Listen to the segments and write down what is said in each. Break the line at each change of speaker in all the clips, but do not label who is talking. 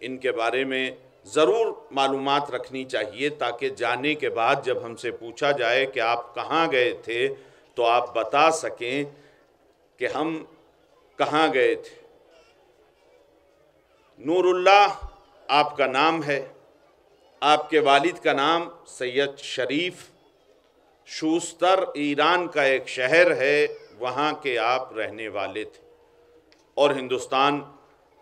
ان کے بارے میں ضرور معلومات رکھنی چاہیے، تاکہ جانے کے بعد جب ہم سے پوچھا جائے کہ آپ کہاں گئے تھے تو آپ بتا سکیں کہ ہم کہاں گئے تھے۔ نور اللہ آپ کا نام ہے، آپ کے والد کا نام سید شریف شوستر ایران کا ایک شہر ہے، وہاں کے آپ رہنے والے تھے اور ہندوستان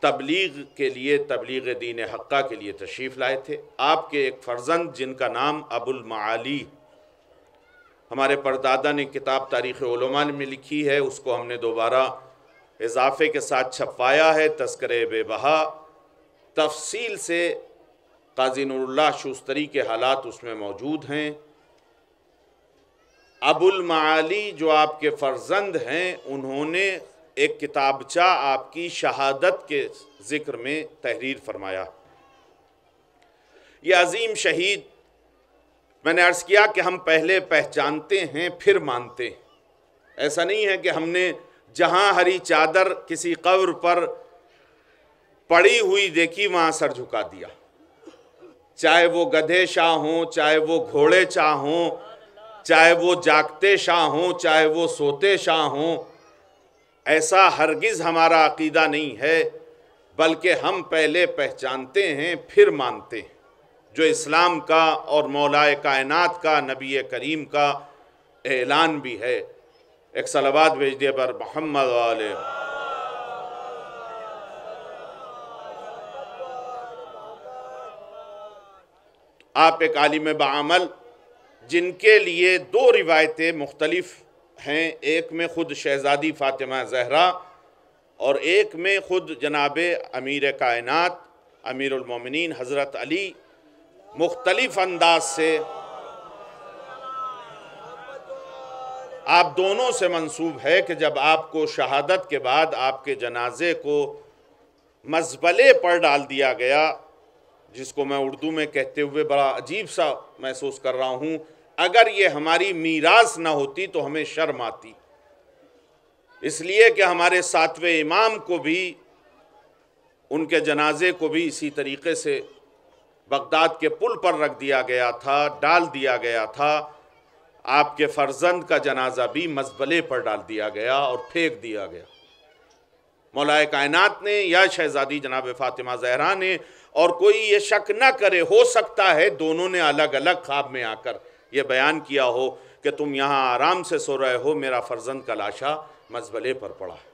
تبلیغ کے لیے، تبلیغ دین حقہ کے لیے تشریف لائے تھے۔ آپ کے ایک فرزند جن کا نام ابو المعالی، ہمارے پردادا نے کتاب تاریخ علماء میں لکھی ہے، اس کو ہم نے دوبارہ اضافے کے ساتھ چھپوایا ہے، تذکرہ بے بہا، تفصیل سے قاضی نور اللہ شوستری کے حالات اس میں موجود ہیں۔ ابو المعالی جو آپ کے فرزند ہیں، انہوں نے ایک کتابچہ آپ کی شہادت کے ذکر میں تحریر فرمایا۔ یہ عظیم شہید، میں نے عرض کیا کہ ہم پہلے پہچانتے ہیں پھر مانتے ہیں۔ ایسا نہیں ہے کہ ہم نے جہاں ہری چادر کسی قبر پر پڑی ہوئی دیکھی وہاں سر جھکا دیا، چاہے وہ گدھے شاہ ہوں، چاہے وہ گھوڑے شاہ ہوں، چاہے وہ جاگتے شاہ ہوں، چاہے وہ سوتے شاہ ہوں۔ ایسا ہرگز ہمارا عقیدہ نہیں ہے، بلکہ ہم پہلے پہچانتے ہیں پھر مانتے ہیں، جو اسلام کا اور مولا کائنات کا، نبی کریم کا اعلان بھی ہے۔ ایک صلوات بھیج دیے پر محمد والے۔ آپ ایک عالم بعمل جن کے لیے دو روایتیں مختلف ہیں، ایک میں خود شہزادی فاطمہ زہرا اور ایک میں خود جناب امیر کائنات امیر المومنین حضرت علی، مختلف انداز سے آپ دونوں سے منسوب ہے کہ جب آپ کو شہادت کے بعد آپ کے جنازے کو مزبلے پر ڈال دیا گیا، جس کو میں اردو میں کہتے ہوئے بڑا عجیب سا محسوس کر رہا ہوں، اگر یہ ہماری میراث نہ ہوتی تو ہمیں شرم آتی، اس لیے کہ ہمارے ساتویں امام کو بھی، ان کے جنازے کو بھی اسی طریقے سے بغداد کے پل پر رکھ دیا گیا تھا، ڈال دیا گیا تھا۔ آپ کے فرزند کا جنازہ بھی مزبلے پر ڈال دیا گیا اور پھینک دیا گیا۔ مولا کائنات نے یا شہزادی جناب فاطمہ زہرا نے، اور کوئی یہ شک نہ کرے، ہو سکتا ہے دونوں نے الگ الگ خواب میں آ کر یہ بیان کیا ہو کہ تم یہاں آرام سے سو رہے ہو، میرا فرزند کا لاشا مزبلے پر پڑا ہے۔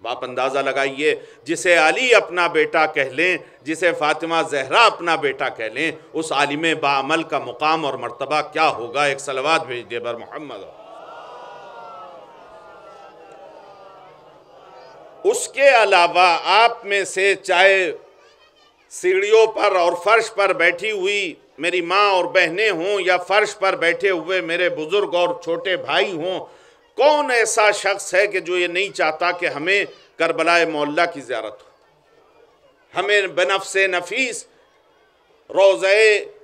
باپ اندازہ لگائیے، جسے علی اپنا بیٹا کہہ لیں، جسے فاطمہ زہرا اپنا بیٹا کہہ لیں، اس عالم باعمل کا مقام اور مرتبہ کیا ہوگا۔ ایک صلوات بھیج دے بر محمد۔ اس کے علاوہ آپ میں سے چاہے سیڑھیوں پر اور فرش پر بیٹھی ہوئی میری ماں اور بہنیں ہوں، یا فرش پر بیٹھے ہوئے میرے بزرگ اور چھوٹے بھائی ہوں، کون ایسا شخص ہے کہ جو یہ نہیں چاہتا کہ ہمیں کربلا معلیٰ کی زیارت ہو، ہمیں بنفس نفیس روضہ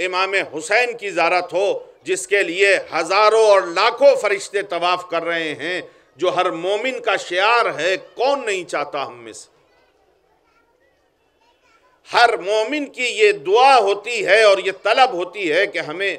امام حسین کی زیارت ہو، جس کے لیے ہزاروں اور لاکھوں فرشتے طواف کر رہے ہیں، جو ہر مومن کا شعار ہے۔ کون نہیں چاہتا ہم میں سے؟ ہر مومن کی یہ دعا ہوتی ہے اور یہ طلب ہوتی ہے کہ ہمیں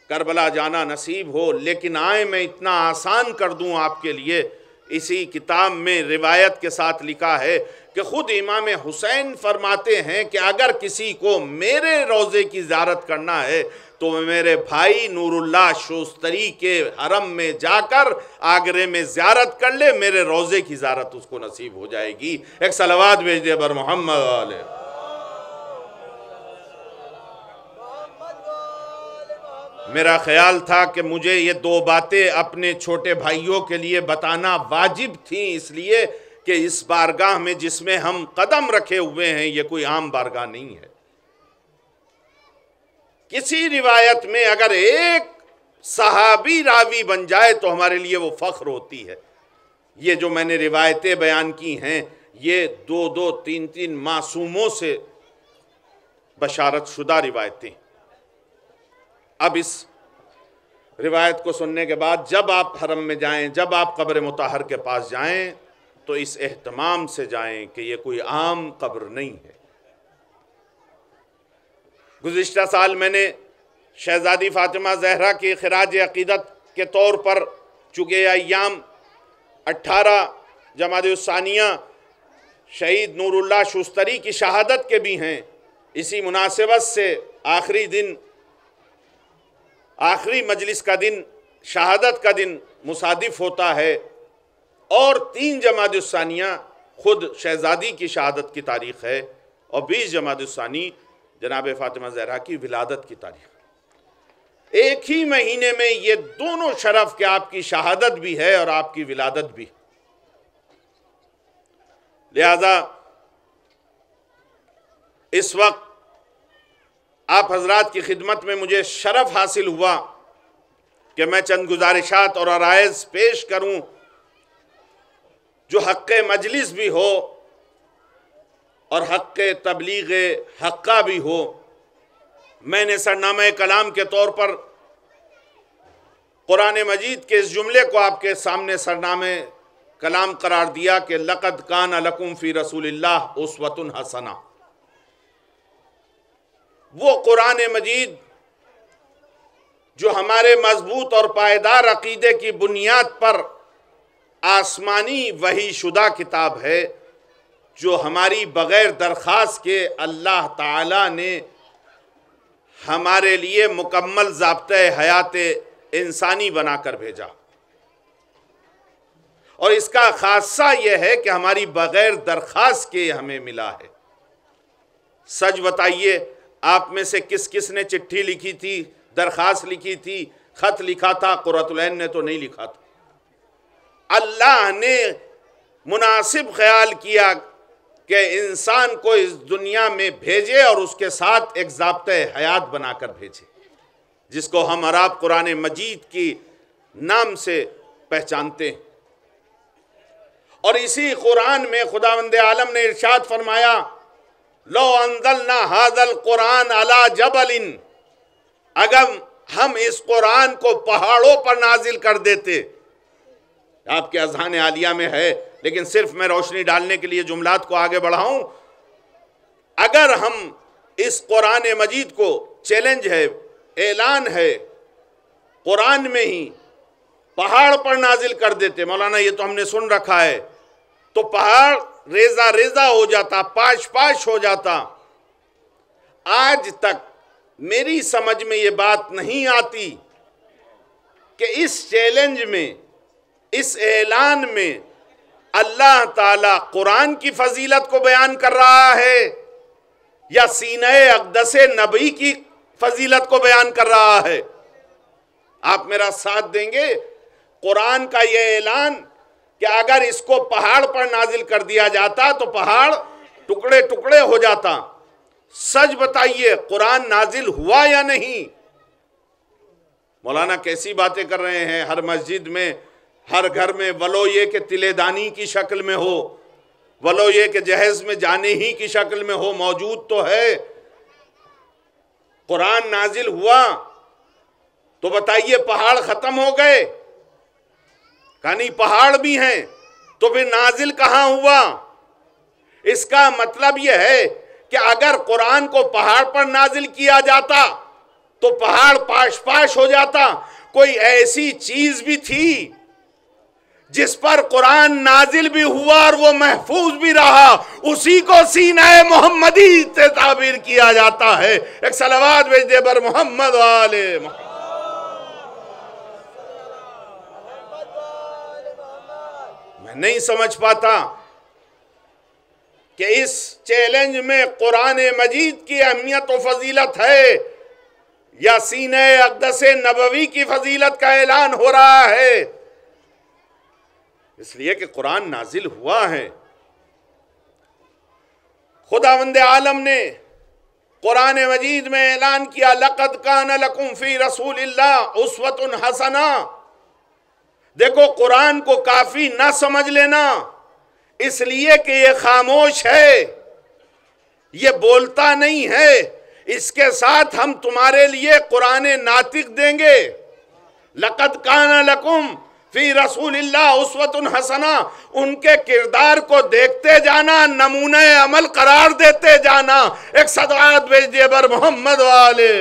کربلا جانا نصیب ہو۔ لیکن آئیں میں اتنا آسان کر دوں آپ کے لیے، اسی کتاب میں روایت کے ساتھ لکھا ہے کہ خود امام حسین فرماتے ہیں کہ اگر کسی کو میرے روضے کی زیارت کرنا ہے تو میرے بھائی نور اللہ شوستری کے حرم میں جا کر آگرے میں زیارت کر لے، میرے روضے کی زیارت اس کو نصیب ہو جائے گی۔ ایک صلوات بھیج دے بر محمد علیہ۔ میرا خیال تھا کہ مجھے یہ دو باتیں اپنے چھوٹے بھائیوں کے لیے بتانا واجب تھیں، اس لیے کہ اس بارگاہ میں جس میں ہم قدم رکھے ہوئے ہیں یہ کوئی عام بارگاہ نہیں ہے۔ کسی روایت میں اگر ایک صحابی راوی بن جائے تو ہمارے لیے وہ فخر ہوتی ہے۔ یہ جو میں نے روایتیں بیان کی ہیں، یہ دو دو تین تین معصوموں سے بشارت شدہ روایتیں۔ اب اس روایت کو سننے کے بعد جب آپ حرم میں جائیں، جب آپ قبر مطہر کے پاس جائیں تو اس اہتمام سے جائیں کہ یہ کوئی عام قبر نہیں ہے، گزشتہ سال میں نے شہزادی فاطمہ زہرا کی خراج عقیدت کے طور پر، چونکہ یہ ایام 18 جمادی الثانیہ شہید نور اللہ شوستری کی شہادت کے بھی ہیں، اسی مناسبت سے آخری دن، آخری مجلس کا دن، شہادت کا دن مصادف ہوتا ہے، اور 3 جمادی الثانیہ خود شہزادی کی شہادت کی تاریخ ہے، اور 20 جمادی الثانی جناب فاطمہ زہرا کی ولادت کی تاریخ۔ ایک ہی مہینے میں یہ دونوں شرف کہ آپ کی شہادت بھی ہے اور آپ کی ولادت بھی۔ لہذا اس وقت آپ حضرات کی خدمت میں مجھے شرف حاصل ہوا کہ میں چند گزارشات اور عرائض پیش کروں جو حق مجلس بھی ہو اور حق تبلیغ حقہ بھی ہو۔ میں نے سرنامہ کلام کے طور پر قرآن مجید کے اس جملے کو آپ کے سامنے سرنامہ کلام قرار دیا کہ لَقَدْ كَانَ لَكُمْ فِي رَسُولِ اللَّهِ أُسْوَةٌ حَسَنَةٌ۔ وہ قرآن مجید جو ہمارے مضبوط اور پائیدار عقیدے کی بنیاد پر آسمانی وحی شدہ کتاب ہے، جو ہماری بغیر درخواست کے اللہ تعالیٰ نے ہمارے لیے مکمل ضابطۂ حیات انسانی بنا کر بھیجا، اور اس کا خاصہ یہ ہے کہ ہماری بغیر درخواست کے ہمیں ملا ہے۔ سچ بتائیے، آپ میں سے کس کس نے چٹھی لکھی تھی، درخواست لکھی تھی، خط لکھا تھا؟ قرۃ العین نے تو نہیں لکھا تھا۔ اللہ نے مناسب خیال کیا کہ انسان کو اس دنیا میں بھیجے اور اس کے ساتھ ایک ضابطۂ حیات بنا کر بھیجے، جس کو ہم عرب قرآن مجید کی نام سے پہچانتے ہیں۔ اور اسی قرآن میں خداوند عالم نے ارشاد فرمایا، لو انزلنا ھذا القرآن علی جبل، اگر ہم اس قرآن کو پہاڑوں پر نازل کر دیتے۔ آپ کے اذہان عالیہ میں ہے، لیکن صرف میں روشنی ڈالنے کے لیے جملات کو آگے بڑھاؤں۔ اگر ہم اس قرآن مجید کو، چیلنج ہے، اعلان ہے، قرآن میں ہی پہاڑ پر نازل کر دیتے، مولانا یہ تو ہم نے سن رکھا ہے، تو پہاڑ ریزہ ریزہ ہو جاتا، پاش پاش ہو جاتا۔ آج تک میری سمجھ میں یہ بات نہیں آتی کہ اس چیلنج میں، اس اعلان میں اللہ تعالیٰ قرآن کی فضیلت کو بیان کر رہا ہے یا سینہ اقدس نبی کی فضیلت کو بیان کر رہا ہے۔ آپ میرا ساتھ دیں گے؟ قرآن کا یہ اعلان کہ اگر اس کو پہاڑ پر نازل کر دیا جاتا تو پہاڑ ٹکڑے ٹکڑے ہو جاتا۔ سچ بتائیے، قرآن نازل ہوا یا نہیں؟ مولانا کیسی باتیں کر رہے ہیں؟ ہر مسجد میں، ہر گھر میں، ولو یہ کہ تلے دانی کی شکل میں ہو، ولو یہ کہ جہیز میں جانے ہی کی شکل میں ہو، موجود تو ہے۔ قرآن نازل ہوا تو بتائیے پہاڑ ختم ہو گئے؟ کہانی پہاڑ بھی ہیں، تو پھر نازل کہاں ہوا؟ اس کا مطلب یہ ہے کہ اگر قرآن کو پہاڑ پر نازل کیا جاتا تو پہاڑ پاش پاش ہو جاتا۔ کوئی ایسی چیز بھی تھی جس پر قرآن نازل بھی ہوا اور وہ محفوظ بھی رہا، اسی کو سینہ محمدی سے تعبیر کیا جاتا ہے۔ ایک صلوات بھیج دے بر محمد و آل محمد۔ میں نہیں سمجھ پاتا کہ اس چیلنج میں قرآن مجید کی اہمیت و فضیلت ہے یا سینہ اقدس نبوی کی فضیلت کا اعلان ہو رہا ہے۔ اس لیے کہ قرآن نازل ہوا ہے۔ خداوند عالم نے قرآن مجید میں اعلان کیا، لَقَدْ كَانَ لَكُمْ فِي رَسُولِ اللَّهِ أُسْوَةٌ حَسَنَةٌ۔ دیکھو، قرآن کو کافی نہ سمجھ لینا، اس لیے کہ یہ خاموش ہے، یہ بولتا نہیں ہے۔ اس کے ساتھ ہم تمہارے لیے قرآن ناطق دیں گے۔ لَقَدْ كَانَ لَكُمْ فی رسول اللہ اسوۃ حسنہ، ان کے کردار کو دیکھتے جانا، نمونہ عمل قرار دیتے جانا۔ ایک صدقات بھیج دیے بر محمد والے۔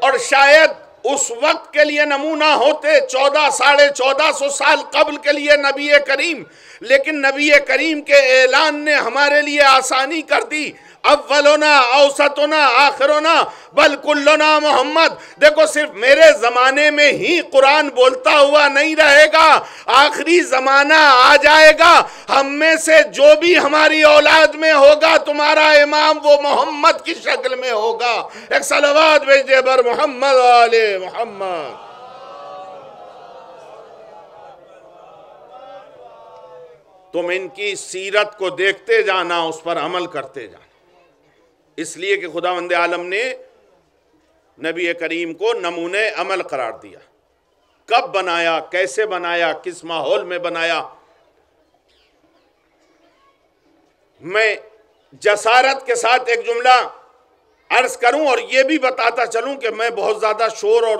اور شاید اس وقت کے لیے نمونہ ہوتے 1400 سال قبل کے لیے نبی کریم، لیکن نبی کریم کے اعلان نے ہمارے لیے آسانی کر دی۔ اولنا اوسطنا آخرنا بل کلنا محمد۔ دیکھو صرف میرے زمانے میں ہی قرآن بولتا ہوا نہیں رہے گا، آخری زمانہ آ جائے گا، ہم میں سے جو بھی ہماری اولاد میں ہوگا تمہارا امام وہ محمد کی شکل میں ہوگا۔ ایک صلوات بھیج دے بر محمد آلِ محمد۔ تم ان کی سیرت کو دیکھتے جانا، اس پر عمل کرتے جانا، اس لیے کہ خداوند عالم نے نبی کریم کو نمونہ عمل قرار دیا۔ کب بنایا، کیسے بنایا، کس ماحول میں بنایا؟ میں جسارت کے ساتھ ایک جملہ عرض کروں اور یہ بھی بتاتا چلوں کہ میں بہت زیادہ شور اور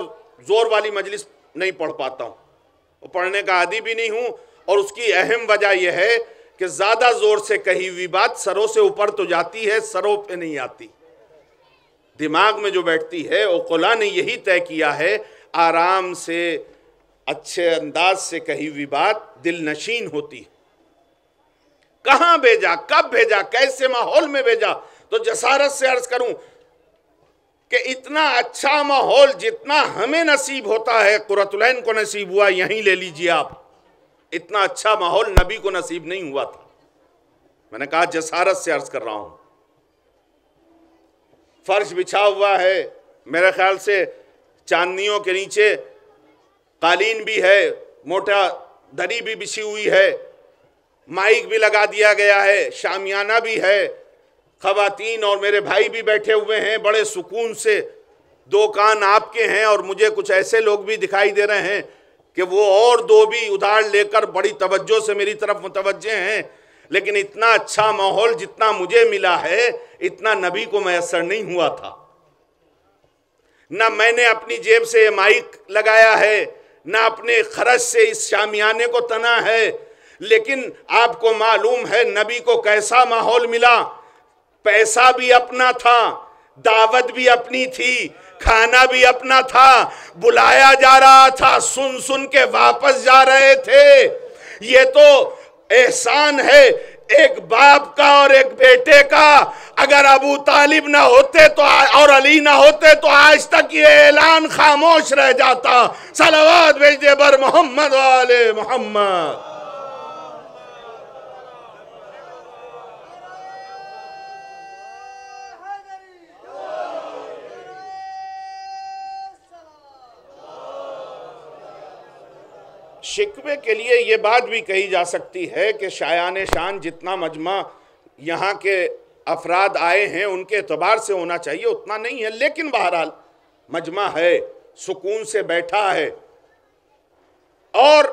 زور والی مجلس نہیں پڑھ پاتا ہوں، پڑھنے کا عادی بھی نہیں ہوں، اور اس کی اہم وجہ یہ ہے کہ زیادہ زور سے کہی ہوئی بات سروں سے اوپر تو جاتی ہے، سروں پہ نہیں آتی، دماغ میں جو بیٹھتی ہے۔ عقلاء نے یہی طے کیا ہے، آرام سے اچھے انداز سے کہی ہوئی بات دل نشین ہوتی ہے۔ کہاں بھیجا، کب بھیجا، کیسے ماحول میں بھیجا؟ تو جسارت سے عرض کروں کہ اتنا اچھا ماحول جتنا ہمیں نصیب ہوتا ہے، قرۃ العین کو نصیب ہوا، یہیں لے لیجئے آپ، اتنا اچھا ماحول نبی کو نصیب نہیں ہوا تھا۔ میں نے کہا جسارت سے عرض کر رہا ہوں۔ فرش بچھا ہوا ہے، میرے خیال سے چاندنیوں کے نیچے قالین بھی ہے، موٹا دری بھی بچھی ہوئی ہے، مائک بھی لگا دیا گیا ہے، شامیانہ بھی ہے، خواتین اور میرے بھائی بھی بیٹھے ہوئے ہیں بڑے سکون سے۔ دو کان آپ کے ہیں اور مجھے کچھ ایسے لوگ بھی دکھائی دے رہے ہیں کہ وہ اور دو بھی ادھار لے کر بڑی توجہ سے میری طرف متوجہ ہیں، لیکن اتنا اچھا ماحول جتنا مجھے ملا ہے اتنا نبی کو میسر نہیں ہوا تھا۔ نہ میں نے اپنی جیب سے یہ مائک لگایا ہے، نہ اپنے خرچ سے اس شامیانے کو تنا ہے، لیکن آپ کو معلوم ہے نبی کو کیسا ماحول ملا۔ پیسہ بھی اپنا تھا، دعوت بھی اپنی تھی، کھانا بھی اپنا تھا، بلایا جا رہا تھا، سن سن کے واپس جا رہے تھے۔ یہ تو احسان ہے ایک باپ کا اور ایک بیٹے کا۔ اگر ابو طالب نہ ہوتے تو اور علی نہ ہوتے تو آج تک یہ اعلان خاموش رہ جاتا۔ صلوات بھیج دے بر محمد والے محمد۔ شکوے کے لیے یہ بات بھی کہی جا سکتی ہے کہ شایان شان جتنا مجمع یہاں کے افراد آئے ہیں ان کے اعتبار سے ہونا چاہیے اتنا نہیں ہے، لیکن بہرحال مجمع ہے، سکون سے بیٹھا ہے۔ اور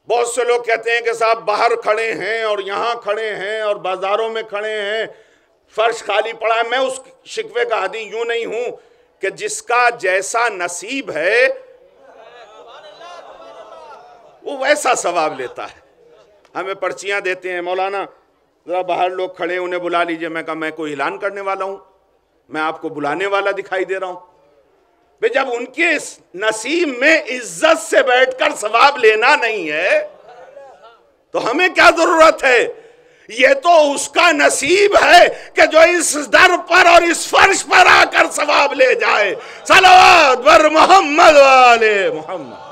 بہت سے لوگ کہتے ہیں کہ صاحب باہر کھڑے ہیں اور یہاں کھڑے ہیں اور بازاروں میں کھڑے ہیں، فرش خالی پڑا ہے۔ میں اس شکوے کا عادی یوں نہیں ہوں کہ جس کا جیسا نصیب ہے وہ ویسا ثواب لیتا ہے۔ ہمیں پرچیاں دیتے ہیں، مولانا ذرا باہر لوگ کھڑے انہیں بلا لیجئے۔ میں کہا میں کوئی اعلان کرنے والا ہوں؟ میں آپ کو بلانے والا دکھائی دے رہا ہوں؟ بھئی جب ان کے اس نصیب میں عزت سے بیٹھ کر ثواب لینا نہیں ہے تو ہمیں کیا ضرورت ہے؟ یہ تو اس کا نصیب ہے کہ جو اس در پر اور اس فرش پر آ کر ثواب لے جائے۔ صلوات بر محمد والے محمد۔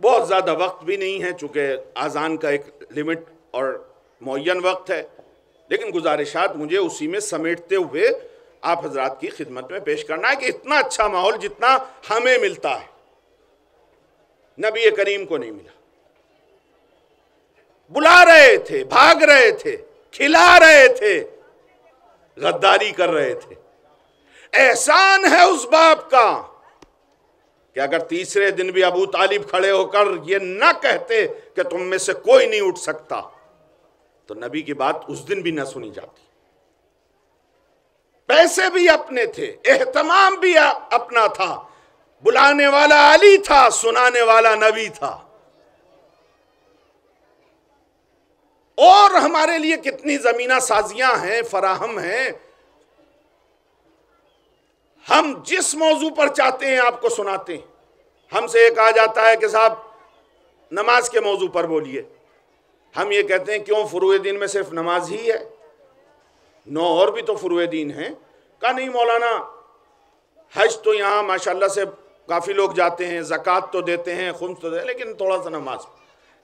بہت زیادہ وقت بھی نہیں ہے چونکہ اذان کا ایک لمٹ اور معین وقت ہے، لیکن گزارشات مجھے اسی میں سمیٹتے ہوئے آپ حضرات کی خدمت میں پیش کرنا ہے کہ اتنا اچھا ماحول جتنا ہمیں ملتا ہے نبی کریم کو نہیں ملا۔ بلا رہے تھے، بھاگ رہے تھے، کھلا رہے تھے، غداری کر رہے تھے۔ احسان ہے اس باپ کا کہ اگر تیسرے دن بھی ابو طالب کھڑے ہو کر یہ نہ کہتے کہ تم میں سے کوئی نہیں اٹھ سکتا تو نبی کی بات اس دن بھی نہ سنی جاتی۔ پیسے بھی اپنے تھے، اہتمام بھی اپنا تھا، بلانے والا علی تھا، سنانے والا نبی تھا۔ اور ہمارے لیے کتنی زمینہ سازیاں ہیں، فراہم ہیں، ہم جس موضوع پر چاہتے ہیں آپ کو سناتے ہیں۔ ہم سے ایک آ جاتا ہے کہ صاحب نماز کے موضوع پر بولیے، ہم یہ کہتے ہیں کیوں فروع دین میں صرف نماز ہی ہے؟ 9 اور بھی تو فروع دین ہیں۔ کہا نہیں مولانا، حج تو یہاں ماشاءاللہ سے کافی لوگ جاتے ہیں، زکوٰۃ تو دیتے ہیں، خمس تو دیتے ہیں، لیکن تھوڑا سا نماز۔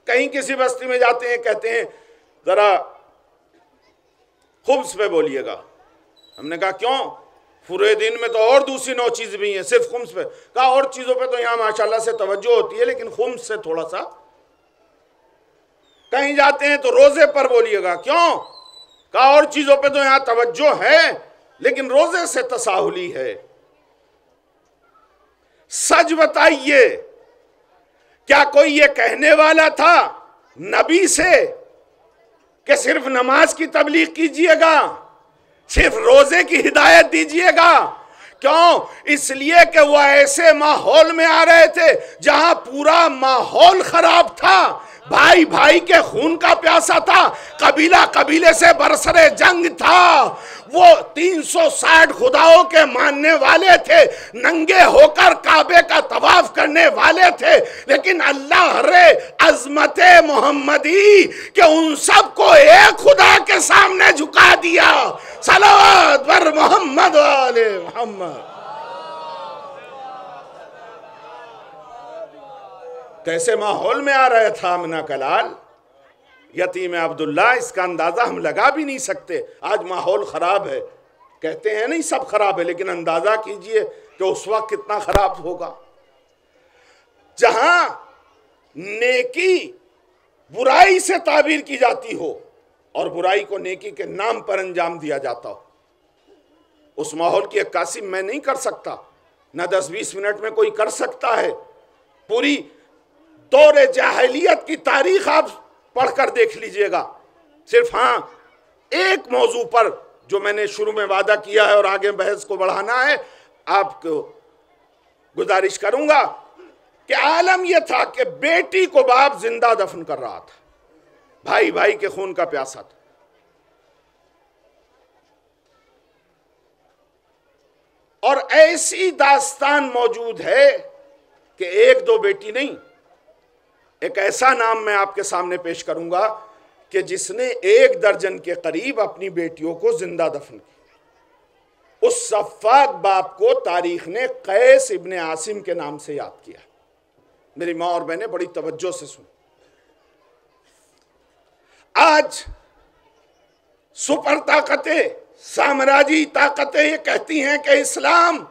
کہیں کسی بستی میں جاتے ہیں، کہتے ہیں ذرا خمس پہ بولیے گا۔ ہم نے کہا کیوں؟ فروع دین میں تو اور دوسری 9 چیز بھی ہیں، صرف خمس پہ؟ کہا اور چیزوں پہ تو یہاں ماشاءاللہ سے توجہ ہوتی ہے، لیکن خمس سے تھوڑا سا۔ کہیں جاتے ہیں تو روزے پر بولیے گا، کیوں؟ کہا اور چیزوں پہ تو یہاں توجہ ہے، لیکن روزے سے تساہلی ہے۔ سچ بتائیے، کیا کوئی یہ کہنے والا تھا نبی سے کہ صرف نماز کی تبلیغ کیجئے گا، صرف روزے کی ہدایت دیجئے گا؟ کیوں؟ اس لیے کہ وہ ایسے ماحول میں آ رہے تھے جہاں پورا ماحول خراب تھا، بھائی بھائی کے خون کا پیاسا تھا، قبیلہ قبیلے سے برسر جنگ تھا، وہ 360 خداؤں کے ماننے والے تھے، ننگے ہو کر کعبے کا طواف کرنے والے تھے، لیکن اللہ رے عظمت محمدی کہ ان سب کو ایک خدا کے سامنے جھکا دیا۔ صلوات بر محمد و آل محمد۔ کیسے ماحول میں آ رہا تھا آمنہ کا لال، یتیم عبداللہ، اس کا اندازہ ہم لگا بھی نہیں سکتے۔ آج ماحول خراب ہے، کہتے ہیں نہیں سب خراب ہے، لیکن اندازہ کیجئے کہ اس وقت کتنا خراب ہوگا۔ جہاں نیکی برائی سے تعبیر کی جاتی ہو اور برائی کو نیکی کے نام پر انجام دیا جاتا ہو، اس ماحول کی عکاسی میں نہیں کر سکتا، نہ 10-20 منٹ میں کوئی کر سکتا ہے۔ پوری دور جاہلیت کی تاریخ آپ پڑھ کر دیکھ لیجئے گا۔ صرف ہاں ایک موضوع پر جو میں نے شروع میں وعدہ کیا ہے اور آگے بحث کو بڑھانا ہے، آپ کو گزارش کروں گا کہ عالم یہ تھا کہ بیٹی کو باپ زندہ دفن کر رہا تھا، بھائی بھائی کے خون کا پیاسا تھا۔ اور ایسی داستان موجود ہے کہ 1-2 بیٹی نہیں، ایک ایسا نام میں آپ کے سامنے پیش کروں گا کہ جس نے 1 درجن کے قریب اپنی بیٹیوں کو زندہ دفن کیا۔ اس سفاک باپ کو تاریخ نے قیس ابن عاصم کے نام سے یاد کیا۔ میری ماں اور بہنیں بڑی توجہ سے سن۔ آج سپر طاقتیں، سامراجی طاقتیں یہ کہتی ہیں کہ اسلام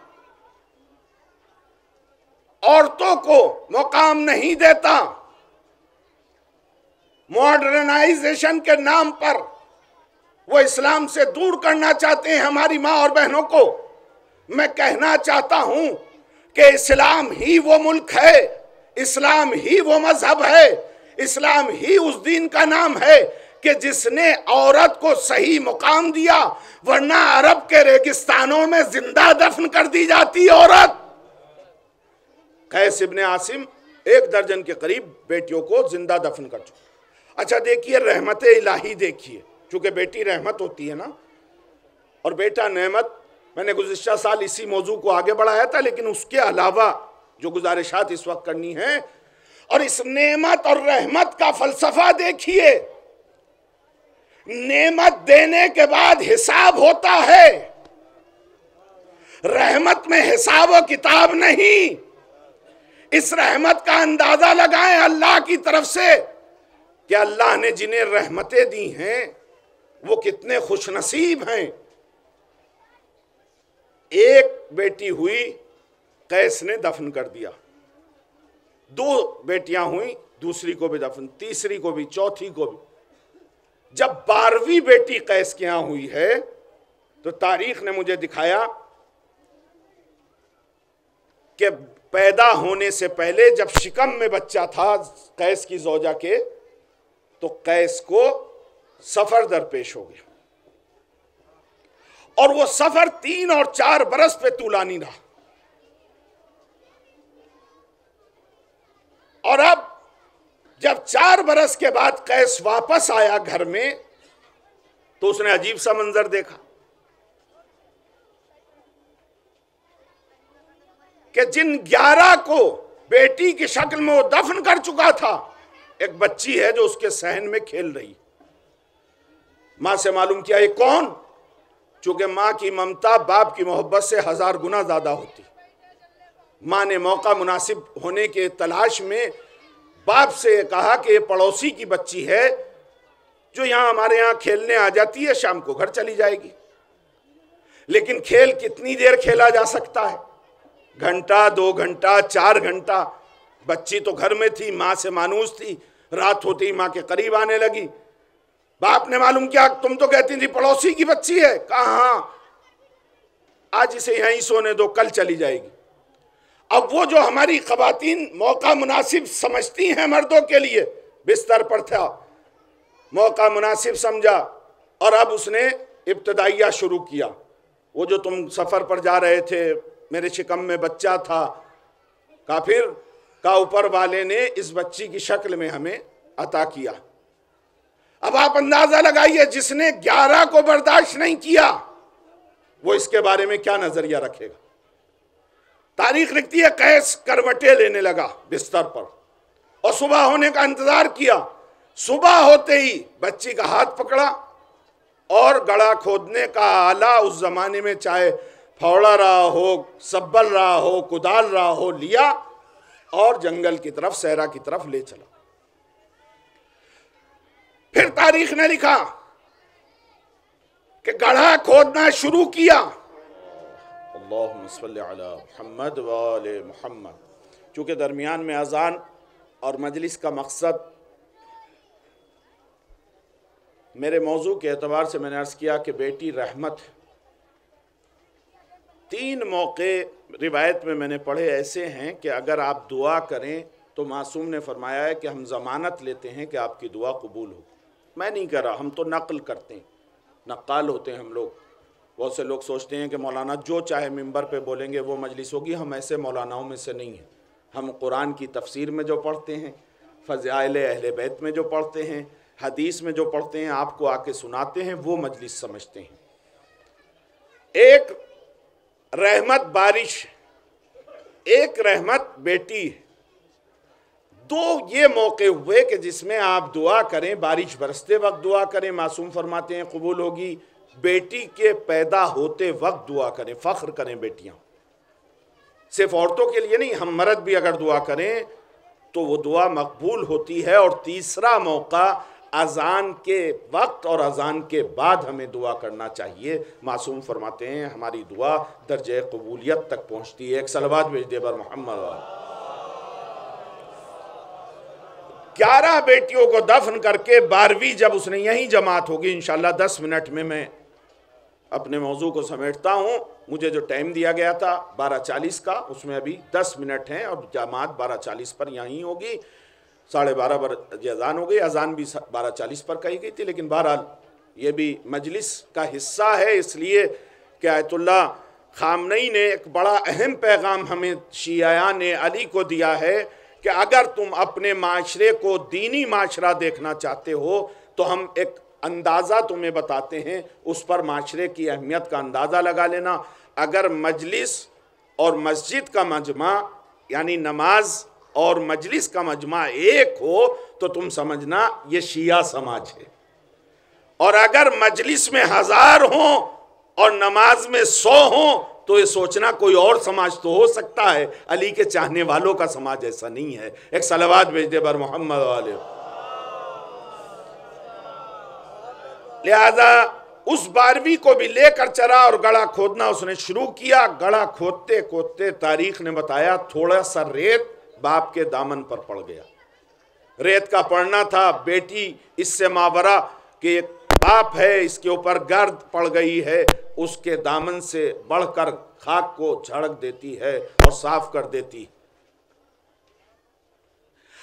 عورتوں کو مقام نہیں دیتا، ماڈرنائزیشن کے نام پر وہ اسلام سے دور کرنا چاہتے ہیں ہماری ماں اور بہنوں کو۔ میں کہنا چاہتا ہوں کہ اسلام ہی وہ ملک ہے، اسلام ہی وہ مذہب ہے، اسلام ہی اس دین کا نام ہے کہ جس نے عورت کو صحیح مقام دیا، ورنہ عرب کے ریگستانوں میں زندہ دفن کر دی جاتی عورت۔ قیس ابن عاصم 1 درجن کے قریب بیٹیوں کو زندہ دفن کر چکا۔ اچھا دیکھیے رحمت الہی، دیکھیے، چونکہ بیٹی رحمت ہوتی ہے نا اور بیٹا نعمت۔ میں نے گزشتہ سال اسی موضوع کو آگے بڑھایا تھا، لیکن اس کے علاوہ جو گزارشات اس وقت کرنی ہیں، اور اس نعمت اور رحمت کا فلسفہ دیکھیے۔ نعمت دینے کے بعد حساب ہوتا ہے، رحمت میں حساب و کتاب نہیں۔ اس رحمت کا اندازہ لگائیں اللہ کی طرف سے کہ اللہ نے جنہیں رحمتیں دی ہیں وہ کتنے خوش نصیب ہیں۔ 1 بیٹی ہوئی، قیس نے دفن کر دیا۔ 2 بیٹیاں ہوئیں، دوسری کو بھی دفن، تیسری کو بھی، چوتھی کو بھی۔ جب 12ویں بیٹی قیس کے ہاں ہوئی ہے تو تاریخ نے مجھے دکھایا کہ
پیدا ہونے سے پہلے جب شکم میں بچہ تھا قیس کی زوجہ کے، تو قیس کو سفر درپیش ہو گیا، اور وہ سفر 3 اور 4 برس پہ طولانی رہا، اور اب جب 4 برس کے بعد قیس واپس آیا گھر میں تو اس نے عجیب سا منظر دیکھا کہ جن 11 کو بیٹی کی شکل میں وہ دفن کر چکا تھا، ایک بچی ہے جو اس کے صحن میں کھیل رہی۔ ماں سے معلوم کیا یہ کون؟ چونکہ ماں کی ممتا باپ کی محبت سے 1000 گنا زیادہ ہوتی۔ ماں نے موقع مناسب ہونے کے تلاش میں باپ سے کہا کہ یہ پڑوسی کی بچی ہے جو یہاں ہمارے یہاں کھیلنے آ جاتی ہے، شام کو گھر چلی جائے گی۔ لیکن کھیل کتنی دیر کھیلا جا سکتا ہے؟ گھنٹہ، 2 گھنٹہ، 4 گھنٹہ۔ بچی تو گھر میں تھی، ماں سے مانوس تھی، رات ہوتی ماں کے قریب آنے لگی۔ باپ نے معلوم کیا، تم تو کہتی تھی پڑوسی کی بچی ہے، کہا ہاں، آج اسے یہیں سونے دو، کل چلی جائے گی۔ اب وہ جو ہماری خواتین موقع مناسب سمجھتی ہیں مردوں کے لیے، بستر پر تھا، موقع مناسب سمجھا، اور اب اس نے ابتدائیہ شروع کیا۔ وہ جو تم سفر پر جا رہے تھے، میرے شکم میں بچہ تھا، کافر کا اوپر والے نے اس بچی کی شکل میں ہمیں عطا کیا۔ اب آپ اندازہ لگائیے، جس نے 11 کو برداشت نہیں کیا وہ اس کے بارے میں کیا نظریہ رکھے گا؟ تاریخ لکھتی ہے قیس کروٹیں لینے لگا بستر پر، اور صبح ہونے کا انتظار کیا۔ صبح ہوتے ہی بچی کا ہاتھ پکڑا اور گڑھا کھودنے کا آلہ، اس زمانے میں چاہے پھوڑا رہا ہو، سبل رہا ہو، کدال رہا ہو، لیا اور جنگل کی طرف، صحرا کی طرف لے چلا۔ پھر تاریخ نے لکھا کہ گڑھا کھودنا شروع کیا۔ اللہم صلی علی محمد وآل محمد۔ چونکہ درمیان میں اذان اور مجلس کا مقصد میرے موضوع کے اعتبار سے میں نے عرض کیا کہ بیٹی رحمت۔ 3 موقع روایت میں نے پڑھے ایسے ہیں کہ اگر آپ دعا کریں تو معصوم نے فرمایا ہے کہ ہم ضمانت لیتے ہیں کہ آپ کی دعا قبول ہو۔ میں نہیں کر رہا، ہم تو نقل کرتے ہیں، نقال ہوتے ہیں ہم لوگ۔ بہت سے لوگ سوچتے ہیں کہ مولانا جو چاہے ممبر پہ بولیں گے وہ مجلس ہوگی، ہم ایسے مولاناؤں میں سے نہیں ہیں۔ ہم قرآن کی تفسیر میں جو پڑھتے ہیں، فضائل اہل بیت میں جو پڑھتے ہیں، حدیث میں جو پڑھتے ہیں، آپ کو آ کے سناتے ہیں، وہ مجلس سمجھتے ہیں۔ ایک رحمت بارش، ایک رحمت بیٹی، 2 یہ موقع ہوئے کہ جس میں آپ دعا کریں، بارش برستے وقت دعا کریں، معصوم فرماتے ہیں قبول ہوگی۔ بیٹی کے پیدا ہوتے وقت دعا کریں، فخر کریں بیٹیاں، صرف عورتوں کے لیے نہیں، ہم مرد بھی اگر دعا کریں تو وہ دعا مقبول ہوتی ہے۔ اور تیسرا موقع اذان کے وقت اور اذان کے بعد ہمیں دعا کرنا چاہیے۔ معصوم فرماتے ہیں ہماری دعا درجہ قبولیت تک پہنچتی ہے۔ ایک صلوات بھیج دے بر محمد۔ 11 بیٹیوں کو دفن کر کے 12ویں جب اس نے یہیں جماعت ہوگی، انشاءاللہ 10 منٹ میں اپنے موضوع کو سمیٹتا ہوں۔ مجھے جو ٹائم دیا گیا تھا 12:40 کا، اس میں ابھی 10 منٹ ہیں، اور جماعت 12:40 پر یہیں ہوگی۔ 12:30 بجے اذان ہو گئی، اذان بھی 12:40 پر کہی گئی تھی، لیکن بہرحال یہ بھی مجلس کا حصہ ہے، اس لیے کہ آیت اللہ خامنئی نے ایک بڑا اہم پیغام ہمیں شیعیان علی کو دیا ہے کہ اگر تم اپنے معاشرے کو دینی معاشرہ دیکھنا چاہتے ہو تو ہم ایک اندازہ تمہیں بتاتے ہیں، اس پر معاشرے کی اہمیت کا اندازہ لگا لینا۔ اگر مجلس اور مسجد کا مجمع یعنی نماز اور مجلس کا مجمع ایک ہو تو تم سمجھنا یہ شیعہ سماج ہے، اور اگر مجلس میں 1000 ہوں اور نماز میں 100 ہوں تو یہ سوچنا کوئی اور سماج تو ہو سکتا ہے، علی کے چاہنے والوں کا سماج ایسا نہیں ہے۔ ایک صلوات بھیج دے بر محمد والے۔ لہذا اس 12ویں کو بھی لے کر چلا اور گڑھا کھودنا اس نے شروع کیا۔ گڑھا کھودتے کھودتے تاریخ نے بتایا تھوڑا سا ریت باپ کے دامن پر پڑ گیا۔ ریت کا پڑنا تھا، بیٹی اس سے ماورا کہ باپ ہے، اس کے اوپر گرد پڑ گئی ہے، اس کے دامن سے بڑھ کر خاک کو جھڑک دیتی ہے اور صاف کر دیتی۔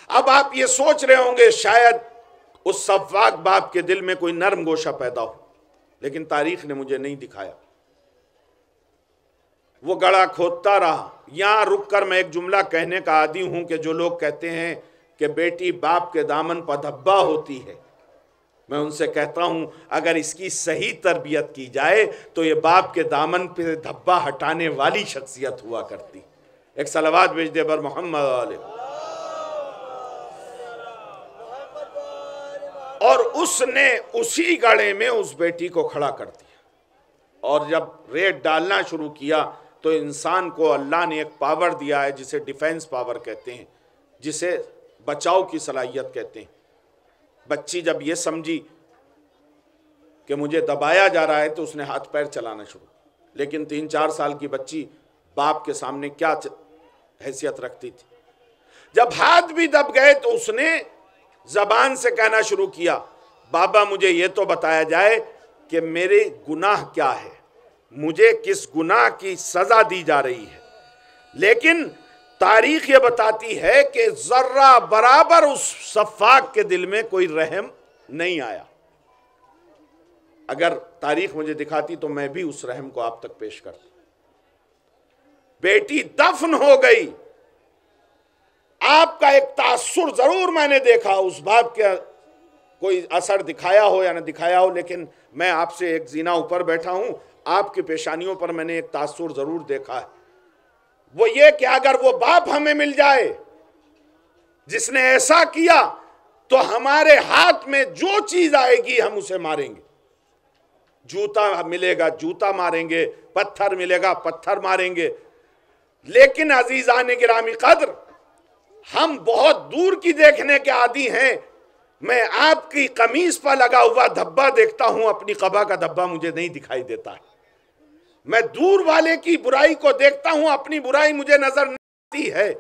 اب آپ یہ سوچ رہے ہوں گے شاید اس سفاک باپ کے دل میں کوئی نرم گوشہ پیدا ہو، لیکن تاریخ نے مجھے نہیں دکھایا۔ وہ گڑھا کھودتا رہا۔ یہاں رک کر میں ایک جملہ کہنے کا عادی ہوں کہ جو لوگ کہتے ہیں کہ بیٹی باپ کے دامن پر دھبا ہوتی ہے، میں ان سے کہتا ہوں اگر اس کی صحیح تربیت کی جائے تو یہ باپ کے دامن پہ دھبا ہٹانے والی شخصیت ہوا کرتی۔ ایک صلوات بھیج دے بر محمد علیہ۔ اور اس نے اسی گڑھے میں اس بیٹی کو کھڑا کر دیا، اور جب ریت ڈالنا شروع کیا تو انسان کو اللہ نے ایک پاور دیا ہے جسے ڈیفینس پاور کہتے ہیں، جسے بچاؤ کی صلاحیت کہتے ہیں۔ بچی جب یہ سمجھی کہ مجھے دبایا جا رہا ہے تو اس نے ہاتھ پیر چلانا شروع، لیکن 3-4 سال کی بچی باپ کے سامنے کیا حیثیت رکھتی تھی؟ جب ہاتھ بھی دب گئے تو اس نے زبان سے کہنا شروع کیا، بابا مجھے یہ تو بتایا جائے کہ میرے گناہ کیا ہے، مجھے کس گناہ کی سزا دی جا رہی ہے۔ لیکن تاریخ یہ بتاتی ہے کہ ذرہ برابر اس سفاک کے دل میں کوئی رحم نہیں آیا۔ اگر تاریخ مجھے دکھاتی تو میں بھی اس رحم کو آپ تک پیش کرتا۔ بیٹی دفن ہو گئی۔ آپ کا ایک تاثر ضرور میں نے دیکھا، اس باپ کے کوئی اثر دکھایا ہو یا نہ دکھایا ہو، لیکن میں آپ سے ایک زینہ اوپر بیٹھا ہوں، آپ کی پیشانیوں پر میں نے ایک تاثر ضرور دیکھا ہے۔ وہ یہ کہ اگر وہ باپ ہمیں مل جائے جس نے ایسا کیا تو ہمارے ہاتھ میں جو چیز آئے گی ہم اسے ماریں گے۔ جوتا ملے گا جوتا ماریں گے، پتھر ملے گا پتھر ماریں گے۔ لیکن عزیزان گرامی قدر، ہم بہت دور کی دیکھنے کے عادی ہیں۔ میں آپ کی قمیص پر لگا ہوا دھبا دیکھتا ہوں، اپنی قبا کا دھبا مجھے نہیں دکھائی دیتا ہے۔ میں دور والے کی برائی کو دیکھتا ہوں، اپنی برائی مجھے نظر نہیں آتی ہے۔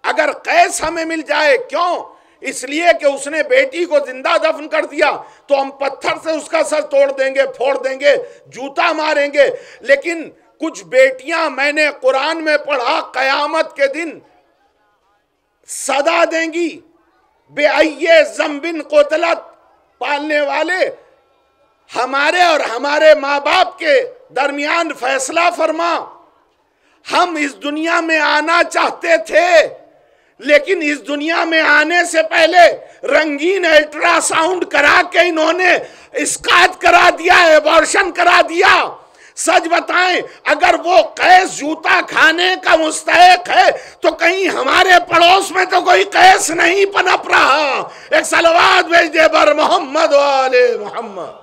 اگر قیس ہمیں مل جائے، کیوں؟ اس لیے کہ اس نے بیٹی کو زندہ دفن کر دیا، تو ہم پتھر سے اس کا سر توڑ دیں گے، پھوڑ دیں گے، جوتا ماریں گے۔ لیکن کچھ بیٹیاں میں نے قرآن میں پڑھا قیامت کے دن صدا دیں گی، بے ایے ذنب قتلت، پالنے والے ہمارے اور ہمارے ماں باپ کے درمیان فیصلہ فرما۔ ہم اس دنیا میں آنا چاہتے تھے، لیکن اس دنیا میں آنے سے پہلے رنگین الٹرا ساؤنڈ کرا کے انہوں نے اسقاط کرا دیا، ایبارشن کرا دیا۔ سچ بتائیں، اگر وہ قیس جوتا کھانے کا مستحق ہے تو کہیں ہمارے پڑوس میں تو کوئی قیس نہیں پنپ رہا۔ ایک صلوات بھیج دے بر محمد و آل محمد۔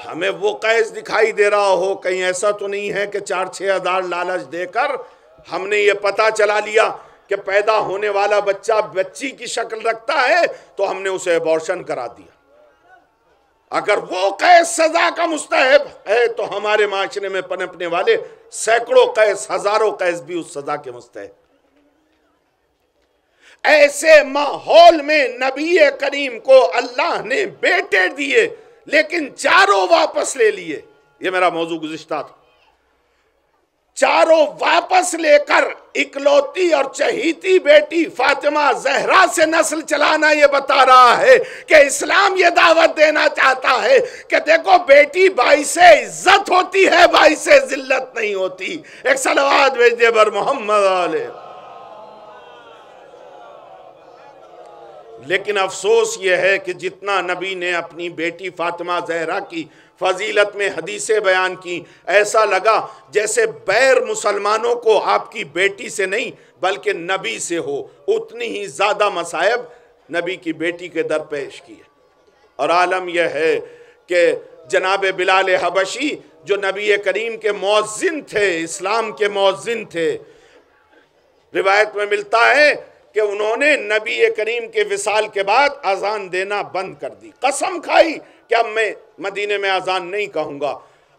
ہمیں وہ قیس دکھائی دے رہا ہو، کہیں ایسا تو نہیں ہے کہ 4-6 ہزار لالچ دے کر ہم نے یہ پتا چلا لیا کہ پیدا ہونے والا بچہ بچی کی شکل رکھتا ہے تو ہم نے اسے ایبارشن کرا دیا۔ اگر وہ قیس سزا کا مستحق ہے تو ہمارے معاشرے میں پنپنے والے سینکڑوں قیس، ہزاروں قیس بھی اس سزا کے مستحق۔ ایسے ماحول میں نبی کریم کو اللہ نے بیٹے دیے، لیکن چاروں واپس لے لیے۔ یہ میرا موضوع گزشتہ تھا۔ چاروں واپس لے کر اکلوتی اور چہیتی بیٹی فاطمہ زہرا سے نسل چلانا یہ بتا رہا ہے کہ اسلام یہ دعوت دینا چاہتا ہے کہ دیکھو بیٹی باعث عزت ہوتی ہے، باعث ذلت نہیں ہوتی۔ ایک صلوات بھیج دے بر محمد علیہ۔ لیکن افسوس یہ ہے کہ جتنا نبی نے اپنی بیٹی فاطمہ زہرا کی فضیلت میں حدیثیں بیان کی، ایسا لگا جیسے بیر مسلمانوں کو آپ کی بیٹی سے نہیں بلکہ نبی سے ہو۔ اتنی ہی زیادہ مصائب نبی کی بیٹی کے در پیش کیے۔ اور عالم یہ ہے کہ جناب بلال حبشی جو نبی کریم کے مؤذن تھے، اسلام کے مؤذن تھے، روایت میں ملتا ہے کہ انہوں نے نبی کریم کے وصال کے بعد اذان دینا بند کر دی، قسم کھائی کہ اب میں مدینے میں اذان نہیں کہوں گا،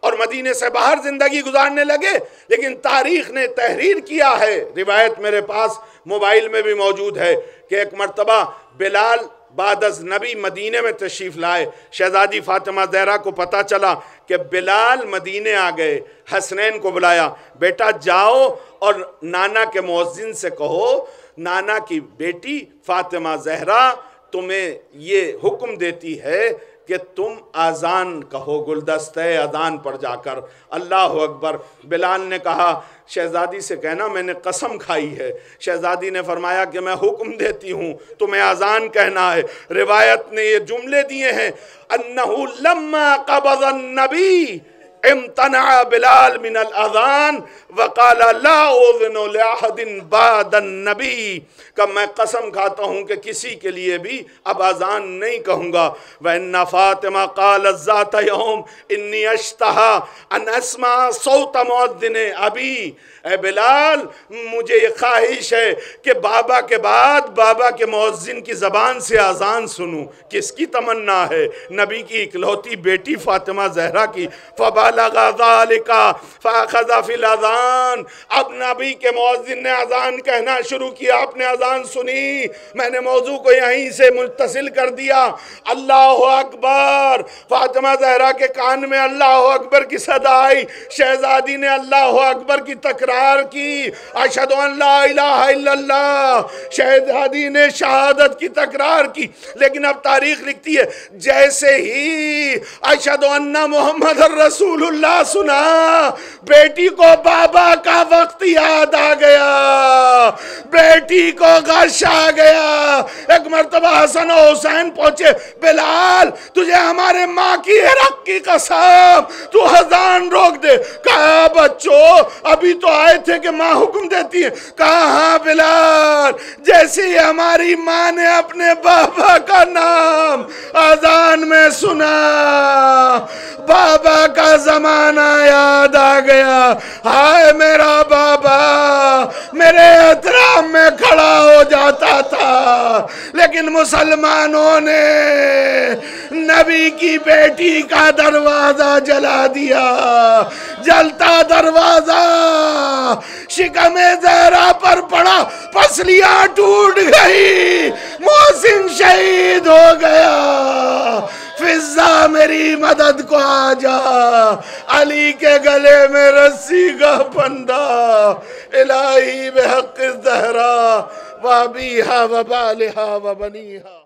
اور مدینے سے باہر زندگی گزارنے لگے۔ لیکن تاریخ نے تحریر کیا ہے، روایت میرے پاس موبائل میں بھی موجود ہے کہ ایک مرتبہ بلال بعد از نبی مدینے میں تشریف لائے، شہزادی فاطمہ زہرا کو پتہ چلا کہ بلال مدینے آ گئے، حسنین کو بلایا، بیٹا جاؤ اور نانا کے مؤذن سے کہو نانا کی بیٹی فاطمہ زہرا تمہیں یہ حکم دیتی ہے کہ تم آذان کہو گلدستہ اذان پر جا کر، اللہ اکبر۔ بلال نے کہا شہزادی سے کہنا میں نے قسم کھائی ہے۔ شہزادی نے فرمایا کہ میں حکم دیتی ہوں تمہیں اذان کہنا ہے۔ روایت نے یہ جملے دیے ہیں انہو لما قبض النبی امتنع بلال من الاذان وقال لا اذن لاحد بعد النبی، کہ میں قسم کھاتا ہوں کہ کسی کے لیے بھی اب اذان نہیں کہوں گا۔ وَإِنَّ فاطمہ قالت ذات یوم انی اشتہا ان اسمع صوت مؤذن ابی، اے بلال مجھے یہ خواہش ہے کہ بابا کے بعد بابا کے مؤذن کی زبان سے اذان سنوں۔ کس کی تمنا ہے؟ نبی کی اکلوتی بیٹی فاطمہ زہرا کی۔ فبلغ ذلك فاخذ فی الاذان، اب نبی کے مؤذن نے اذان کہنا شروع کیا، آپ نے اذان سنی، میں نے موضوع کو یہیں سے متصل کر دیا۔ اللہ اکبر، فاطمہ زہرا کے کان میں اللہ اکبر کی صدا آئی، شہزادی نے اللہ اکبر کی تکرار کی، اشہد ان لا الہ الا اللہ، شہزادی نے شہادت کی تکرار کی۔ لیکن اب تاریخ لکھتی ہے جیسے ہی اشہد ان محمد رسول اللہ سنا، بیٹی کو بابا کا وقت یاد آ گیا، بیٹی کو غش آ گیا۔ ایک مرتبہ حسن و حسین پہنچے، بلال تجھے ہمارے ماں کی حق کی قسم تو اذان روک دے۔ کہا بچوں ابھی تو آئے تھے کہ ماں حکم دیتی ہے۔ کہا ہاں بلال، جیسے ہی ہماری ماں نے اپنے بابا کا نام اذان میں سنا، بابا کا زمانہ یاد آ گیا۔ ہائے میرا بابا میرے احترام میں کھڑا ہو جاتا تھا، لیکن مسلمانوں نے نبی کی بیٹی کا دروازہ جلا دیا۔ جلتا دروازہ شکم زہرا پر پڑا، پسلیاں ٹوٹ گئی، محسن شہید ہو گیا۔ فضا میری مدد کو آ جا، علی کے گلے میں رسی کا پندہ، الہی بحق الزہرا وابیہا وبالہا وبنیہا۔